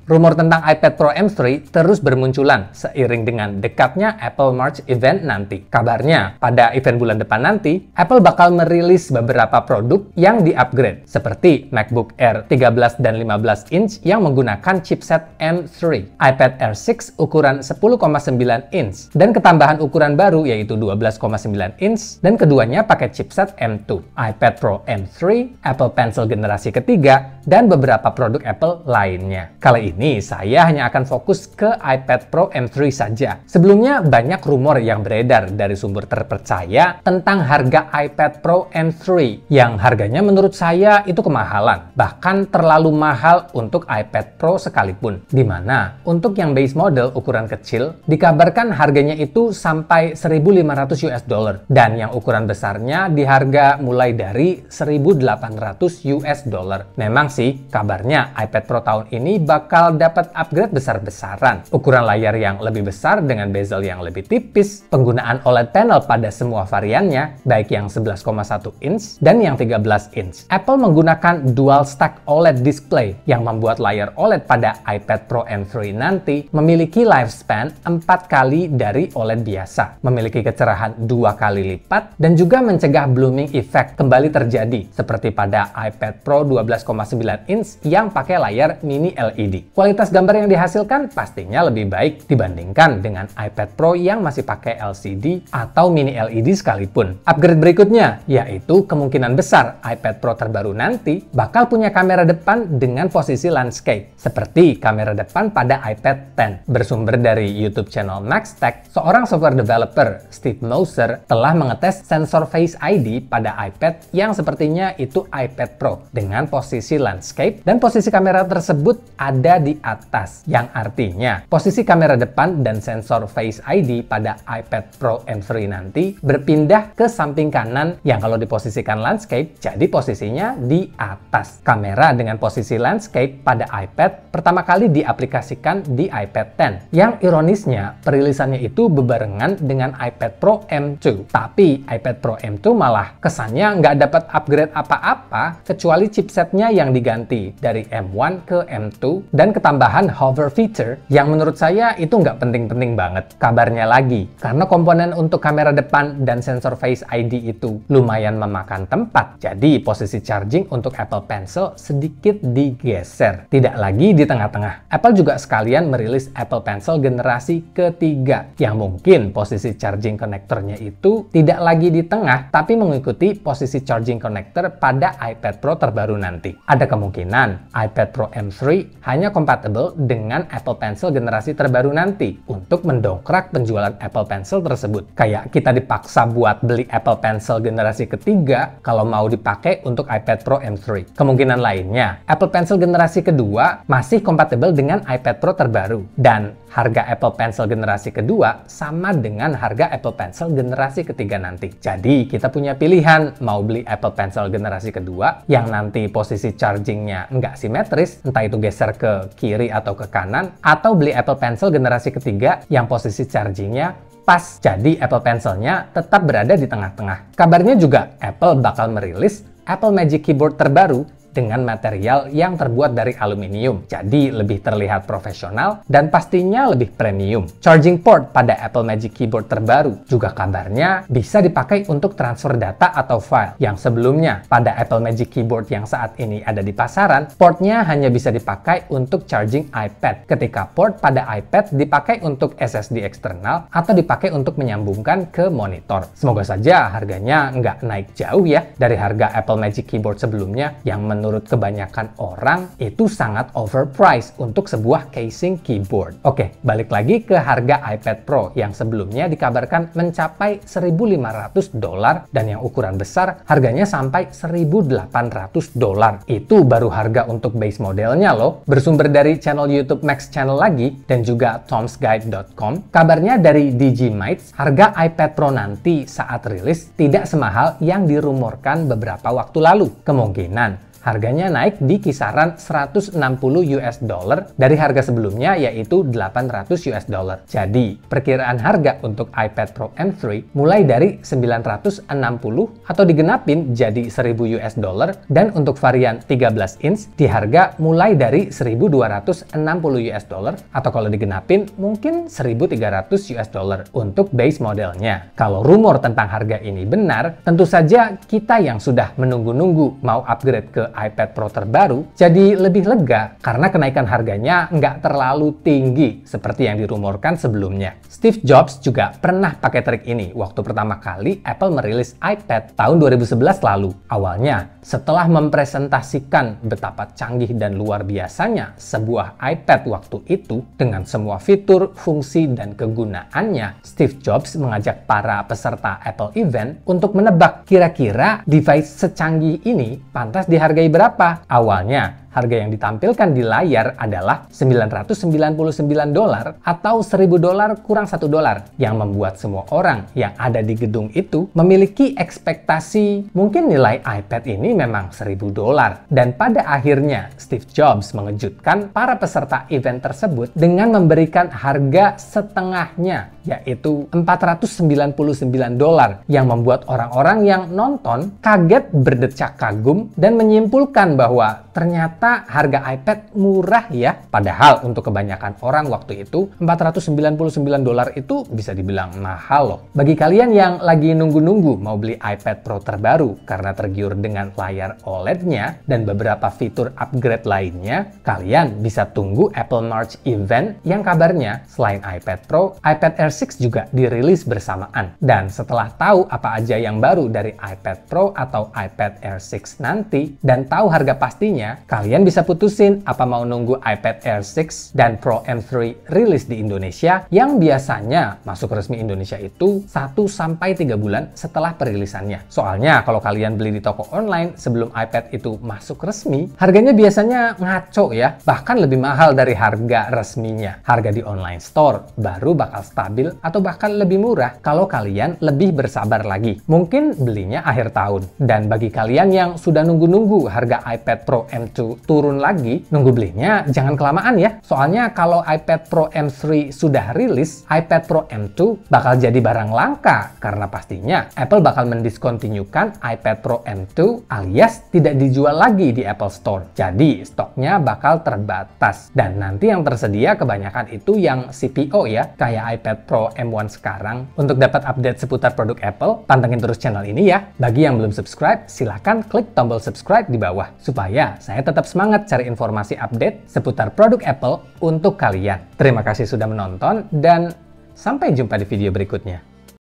Rumor tentang iPad Pro M3 terus bermunculan seiring dengan dekatnya Apple March event nanti. Kabarnya, pada event bulan depan nanti, Apple bakal merilis beberapa produk yang di-upgrade, seperti MacBook Air 13 dan 15 inch yang menggunakan chipset M3, iPad Air 6 ukuran 10,9 inch, dan ketambahan ukuran baru yaitu 12,9 inch, dan keduanya pakai chipset M2, iPad Pro M3, Apple Pencil generasi ketiga, dan beberapa produk Apple lainnya. Kali ini saya hanya akan fokus ke iPad Pro M3 saja. Sebelumnya banyak rumor yang beredar dari sumber terpercaya tentang harga iPad Pro M3 yang harganya menurut saya itu kemahalan, bahkan terlalu mahal untuk iPad Pro sekalipun. Dimana untuk yang base model ukuran kecil dikabarkan harganya itu sampai 1.500 US dollar dan yang ukuran besarnya di harga mulai dari 1.800 US dollar. Memang sih kabarnya iPad Pro tahun ini bakal dapat upgrade besar-besaran. Ukuran layar yang lebih besar dengan bezel yang lebih tipis, penggunaan OLED panel pada semua variannya, baik yang 11,1 inch dan yang 13 inch. Apple menggunakan dual stack OLED display yang membuat layar OLED pada iPad Pro M3 nanti memiliki lifespan 4 kali dari OLED biasa, memiliki kecerahan 2 kali lipat, dan juga mencegah blooming effect kembali terjadi seperti pada iPad Pro 12,9 inch yang pakai layar mini LED. Kualitas gambar yang dihasilkan pastinya lebih baik dibandingkan dengan iPad Pro yang masih pakai LCD atau mini LED sekalipun. Upgrade berikutnya yaitu kemungkinan besar iPad Pro terbaru nanti bakal punya kamera depan dengan posisi landscape seperti kamera depan pada iPad 10. Bersumber dari YouTube channel MaxTech, seorang software developer, Steve Moser, telah mengetes sensor Face ID pada iPad yang sepertinya itu iPad Pro dengan posisi landscape, dan posisi kamera tersebut ada di atas, yang artinya posisi kamera depan dan sensor Face ID pada iPad Pro M3 nanti berpindah ke samping kanan yang kalau diposisikan landscape jadi posisinya di atas. Kamera dengan posisi landscape pada iPad pertama kali diaplikasikan di iPad 10, yang ironisnya perilisannya itu bebarengan dengan iPad Pro M2. Tapi iPad Pro M2 malah kesannya nggak dapat upgrade apa-apa kecuali chipsetnya yang diganti dari M1 ke M2 dan ketambahan hover feature yang menurut saya itu nggak penting-penting banget. Kabarnya lagi, karena komponen untuk kamera depan dan sensor Face ID itu lumayan memakan tempat, jadi posisi charging untuk Apple Pencil sedikit digeser, tidak lagi di tengah-tengah. Apple juga sekalian merilis Apple Pencil generasi ketiga yang mungkin posisi charging konektornya itu tidak lagi di tengah tapi mengikuti posisi charging connector pada iPad Pro terbaru nanti. Ada kemungkinan iPad Pro M3 hanya kompatibel dengan Apple Pencil generasi terbaru nanti untuk mendongkrak penjualan Apple Pencil tersebut. Kayak kita dipaksa buat beli Apple Pencil generasi ketiga kalau mau dipakai untuk iPad Pro M3. Kemungkinan lainnya, Apple Pencil generasi kedua masih kompatibel dengan iPad Pro terbaru dan harga Apple Pencil generasi kedua sama dengan harga Apple Pencil generasi ketiga nanti. Jadi kita punya pilihan mau beli Apple Pencil generasi kedua yang nanti posisi chargingnya nggak simetris, entah itu geser ke kiri atau ke kanan, atau beli Apple Pencil generasi ketiga yang posisi chargingnya pas, jadi Apple Pencilnya tetap berada di tengah-tengah. Kabarnya juga Apple bakal merilis Apple Magic Keyboard terbaru dengan material yang terbuat dari aluminium, jadi lebih terlihat profesional dan pastinya lebih premium. Charging port pada Apple Magic Keyboard terbaru juga kabarnya bisa dipakai untuk transfer data atau file, yang sebelumnya pada Apple Magic Keyboard yang saat ini ada di pasaran, portnya hanya bisa dipakai untuk charging iPad, ketika port pada iPad dipakai untuk SSD eksternal atau dipakai untuk menyambungkan ke monitor. Semoga saja harganya nggak naik jauh ya dari harga Apple Magic Keyboard sebelumnya yang menurut kebanyakan orang itu sangat overpriced untuk sebuah casing keyboard. Oke, balik lagi ke harga iPad Pro yang sebelumnya dikabarkan mencapai 1.500 dolar dan yang ukuran besar harganya sampai 1.800 dolar. Itu baru harga untuk base modelnya loh. Bersumber dari channel YouTube Max Channel lagi dan juga tomsguide.com, kabarnya dari Digimites, harga iPad Pro nanti saat rilis tidak semahal yang dirumorkan beberapa waktu lalu. Kemungkinan harganya naik di kisaran 160 US dollar dari harga sebelumnya yaitu 800 US dollar. Jadi, perkiraan harga untuk iPad Pro M3 mulai dari 960 atau digenapin jadi 1000 US dollar, dan untuk varian 13 inch di harga mulai dari 1260 US dollar atau kalau digenapin mungkin 1300 US dollar untuk base modelnya. Kalau rumor tentang harga ini benar, tentu saja kita yang sudah menunggu-nunggu mau upgrade ke iPad Pro terbaru jadi lebih lega karena kenaikan harganya nggak terlalu tinggi seperti yang dirumorkan sebelumnya. Steve Jobs juga pernah pakai trik ini waktu pertama kali Apple merilis iPad tahun 2011 lalu. Awalnya, setelah mempresentasikan betapa canggih dan luar biasanya sebuah iPad waktu itu dengan semua fitur, fungsi, dan kegunaannya, Steve Jobs mengajak para peserta Apple event untuk menebak kira-kira device secanggih ini pantas dihargai berapa. Awalnya, harga yang ditampilkan di layar adalah $999 atau $1000 kurang $1 yang membuat semua orang yang ada di gedung itu memiliki ekspektasi mungkin nilai iPad ini memang $1000. Dan pada akhirnya Steve Jobs mengejutkan para peserta event tersebut dengan memberikan harga setengahnya, yaitu $499 yang membuat orang-orang yang nonton kaget berdecak kagum dan menyimpulkan bahwa ternyata harga iPad murah ya. Padahal untuk kebanyakan orang waktu itu $499 itu bisa dibilang mahal loh. Bagi kalian yang lagi nunggu-nunggu mau beli iPad Pro terbaru karena tergiur dengan layar OLED-nya dan beberapa fitur upgrade lainnya, kalian bisa tunggu Apple March event yang kabarnya selain iPad Pro, iPad Air 6 juga dirilis bersamaan. Dan setelah tahu apa aja yang baru dari iPad Pro atau iPad Air 6 nanti dan tahu harga pastinya, kalian bisa putusin apa mau nunggu iPad Air 6 dan Pro M3 rilis di Indonesia yang biasanya masuk resmi Indonesia itu 1-3 bulan setelah perilisannya. Soalnya kalau kalian beli di toko online sebelum iPad itu masuk resmi, harganya biasanya ngaco ya, bahkan lebih mahal dari harga resminya. Harga di online store baru bakal stabil atau bahkan lebih murah kalau kalian lebih bersabar lagi. Mungkin belinya akhir tahun. Dan bagi kalian yang sudah nunggu-nunggu harga iPad Pro M2 turun lagi, nunggu belinya jangan kelamaan ya. Soalnya kalau iPad Pro M3 sudah rilis, iPad Pro M2 bakal jadi barang langka karena pastinya Apple bakal mendiskontinukan iPad Pro M2 alias tidak dijual lagi di Apple Store. Jadi stoknya bakal terbatas dan nanti yang tersedia kebanyakan itu yang CPO ya, kayak iPad Pro M1 sekarang. Untuk dapat update seputar produk Apple, pantengin terus channel ini ya. Bagi yang belum subscribe, silahkan klik tombol subscribe di bawah supaya saya tetap semangat cari informasi update seputar produk Apple untuk kalian. Terima kasih sudah menonton dan sampai jumpa di video berikutnya.